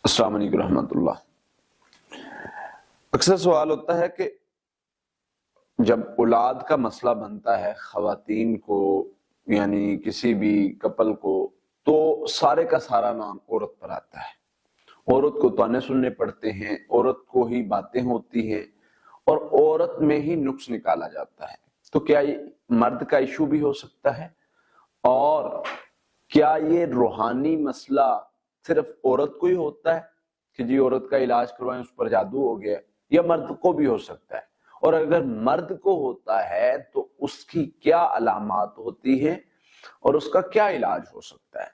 السلام علیکم رحمۃ اللہ۔ اکثر سوال ہوتا ہے کہ جب اولاد کا مسئلہ بنتا ہے خواتین کو یعنی کسی بھی کپل کو، تو سارے کا سارا نام عورت پر آتا ہے، عورت کو تانے سننے پڑتے ہیں، عورت کو ہی باتیں ہوتی ہیں اور عورت میں ہی نقص نکالا جاتا ہے۔ تو کیا یہ مرد کا ایشو بھی ہو سکتا ہے؟ اور کیا یہ روحانی مسئلہ صرف عورت کو ہی ہوتا ہے کہ جی عورت کا علاج کروائیں اس پر جادو ہو گیا، یا مرد کو بھی ہو سکتا ہے؟ اور اگر مرد کو ہوتا ہے تو اس کی کیا علامات ہوتی ہیں اور اس کا کیا علاج ہو سکتا ہے؟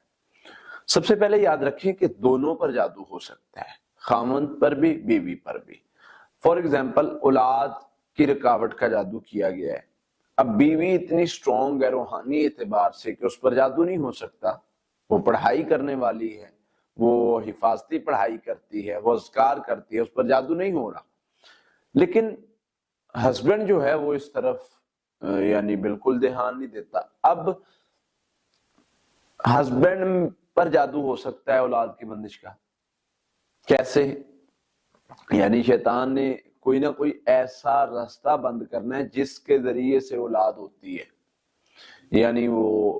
سب سے پہلے یاد رکھیں کہ دونوں پر جادو ہو سکتا ہے، خاوند پر بھی بیوی پر بھی۔ فار ایگزامپل اولاد کی رکاوٹ کا جادو کیا گیا ہے، اب بیوی اتنی سٹرونگ ہے روحانی اعتبار سے کہ اس پر جادو نہیں ہو سکتا، وہ پڑھائی کرنے والی ہے، وہ حفاظتی پڑھائی کرتی ہے، وہ اذکار کرتی ہے، اس پر جادو نہیں ہو رہا۔ لیکن ہسبینڈ جو ہے وہ اس طرف یعنی بالکل دھیان نہیں دیتا۔ اب ہسبینڈ پر جادو ہو سکتا ہے اولاد کی بندش کا، کیسے؟ یعنی شیطان نے کوئی نہ کوئی ایسا راستہ بند کرنا ہے جس کے ذریعے سے اولاد ہوتی ہے، یعنی وہ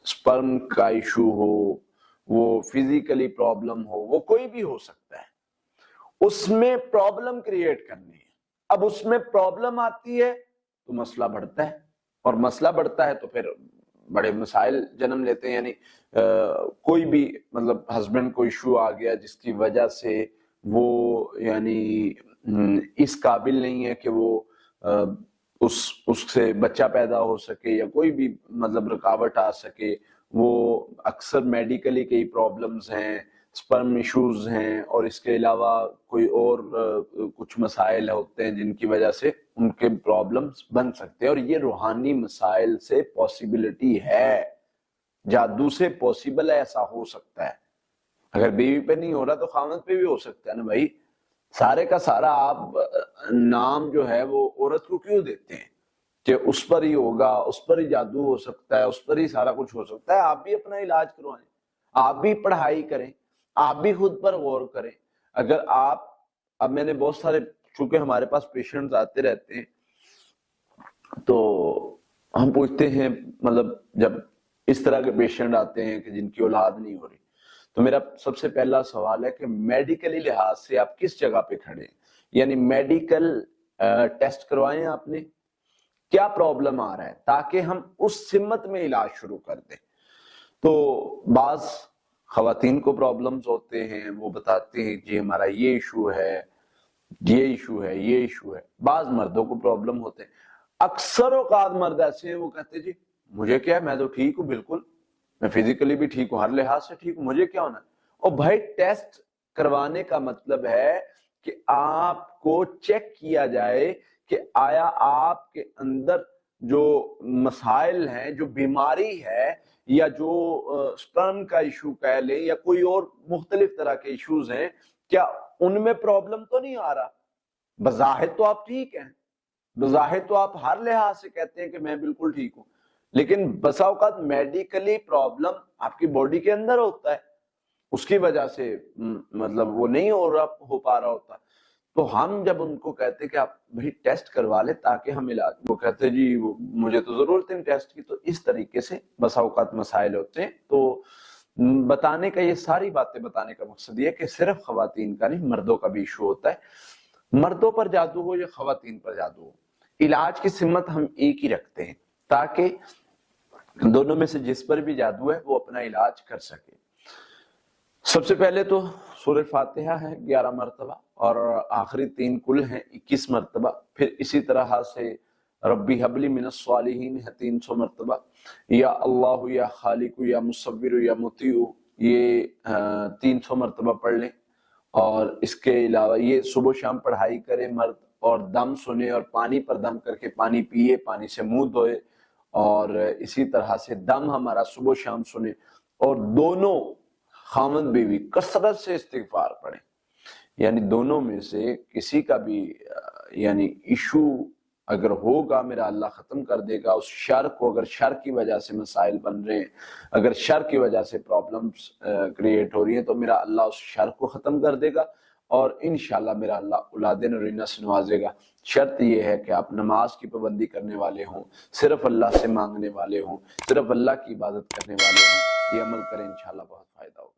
سپرم کا ایشو ہو، وہ فزیکلی پرابلم ہو، وہ کوئی بھی ہو سکتا ہے، اس میں پرابلم کریٹ کرنی ہے۔ اب اس میں پرابلم آتی ہے تو مسئلہ بڑھتا ہے، اور مسئلہ بڑھتا ہے تو پھر بڑے مسائل جنم لیتے ہیں، یعنی کوئی بھی مطلب ہسبینڈ کو ایشو آ گیا جس کی وجہ سے وہ یعنی اس قابل نہیں ہے کہ وہ اس سے بچہ پیدا ہو سکے، یا کوئی بھی مطلب رکاوٹ آ سکے، وہ اکثر میڈیکلی کئی پرابلمز ہیں، سپرم ایشوز ہیں، اور اس کے علاوہ کوئی اور کچھ مسائل ہوتے ہیں جن کی وجہ سے ان کے پرابلمز بن سکتے ہیں، اور یہ روحانی مسائل سے پاسبلٹی ہے، جادو سے پاسبل ہے، ایسا ہو سکتا ہے۔ اگر بیوی پہ نہیں ہو رہا تو خاوند پہ بھی ہو سکتا ہے نا بھائی۔ سارے کا سارا آپ نام جو ہے وہ عورت کو کیوں دیتے ہیں کہ اس پر ہی ہوگا، اس پر ہی جادو ہو سکتا ہے، اس پر ہی سارا کچھ ہو سکتا ہے؟ آپ بھی اپنا علاج کروائیں، آپ بھی پڑھائی کریں، آپ بھی خود پر غور کریں۔ اگر آپ اب میں نے بہت سارے، چونکہ ہمارے پاس پیشنٹس آتے رہتے ہیں تو ہم پوچھتے ہیں، مطلب جب اس طرح کے پیشنٹ آتے ہیں کہ جن کی اولاد نہیں ہو رہی، تو میرا سب سے پہلا سوال ہے کہ میڈیکلی لحاظ سے آپ کس جگہ پہ کھڑے ہیں، یعنی میڈیکل ٹیسٹ کروائیں آپ نے، کیا پرابلم آ رہا ہے، تاکہ ہم اس سمت میں علاج شروع کر دیں۔ تو بعض خواتین کو پرابلمز ہوتے ہیں، وہ بتاتے ہیں جی ہمارا یہ ایشو ہے، یہ ایشو ہے، یہ ایشو ہے۔ بعض مردوں کو پرابلم ہوتے ہیں، اکثر اوقات مرد ایسے ہیں وہ کہتے ہیں جی مجھے کیا ہے، میں تو ٹھیک ہوں، بالکل میں فزیکلی بھی ٹھیک ہوں، ہر لحاظ سے ٹھیک ہوں، مجھے کیا ہونا ہے؟ اور بھائی ٹیسٹ کروانے کا مطلب ہے کہ آپ کو چیک کیا جائے کہ آیا آپ کے اندر جو مسائل ہیں، جو بیماری ہے، یا جو سپرم کا ایشو کہہ لیں، یا کوئی اور مختلف طرح کے ایشوز ہیں، کیا ان میں پرابلم تو نہیں آ رہا؟ بظاہر تو آپ ٹھیک ہیں، بظاہر تو آپ ہر لحاظ سے کہتے ہیں کہ میں بالکل ٹھیک ہوں، لیکن بسا اوقات میڈیکلی پرابلم آپ کی باڈی کے اندر ہوتا ہے، اس کی وجہ سے مطلب وہ نہیں ہو پا رہا ہوتا۔ تو ہم جب ان کو کہتے ہیں کہ آپ بھائی ٹیسٹ کروا لیں تاکہ ہم علاج، وہ کہتے ہیں جی مجھے تو ضرورت ہے ٹیسٹ کی۔ تو اس طریقے سے بسا اوقات مسائل ہوتے ہیں۔ تو بتانے کا، یہ ساری باتیں بتانے کا مقصد یہ ہے کہ صرف خواتین کا نہیں، مردوں کا بھی ایشو ہوتا ہے، مردوں پر جادو ہو یا خواتین پر جادو ہو، علاج کی سمت ہم ایک ہی رکھتے ہیں تاکہ دونوں میں سے جس پر بھی جادو ہے وہ اپنا علاج کر سکے۔ سب سے پہلے تو سورہ فاتحہ ہے 11 مرتبہ، اور آخری 3 کل ہیں 21 مرتبہ، پھر اسی طرح سے ربی حب لی من الصالحین ہے 300 مرتبہ، یا اللہ یا خالق یا مصور یا مطیع یہ 300 مرتبہ پڑھ لیں۔ اور اس کے علاوہ یہ صبح و شام پڑھائی کرے مرد، اور دم سنے اور پانی پر دم کر کے پانی پیے، پانی سے منہ دھوئے، اور اسی طرح سے دم ہمارا صبح و شام سنے، اور دونوں خاوند بیوی کثرت سے استغفار پڑھیں، یعنی دونوں میں سے کسی کا بھی یعنی ایشو اگر ہوگا میرا اللہ ختم کر دے گا اس شر کو. اگر شر کی وجہ سے مسائل بن رہے ہیں، اگر شر کی وجہ سے پرابلمز کریٹ ہو رہی ہیں، تو میرا اللہ اس شر کو ختم کر دے گا اور انشاءاللہ میرا اللہ اولاد نرینہ سے نوازے گا. شرط یہ ہے کہ آپ نماز کی پابندی کرنے والے ہوں، صرف اللہ سے مانگنے والے ہوں، صرف اللہ کی عبادت کرنے والے ہوں. یہ عمل کریں، انشاءاللہ بہت فائدہ ہوگا.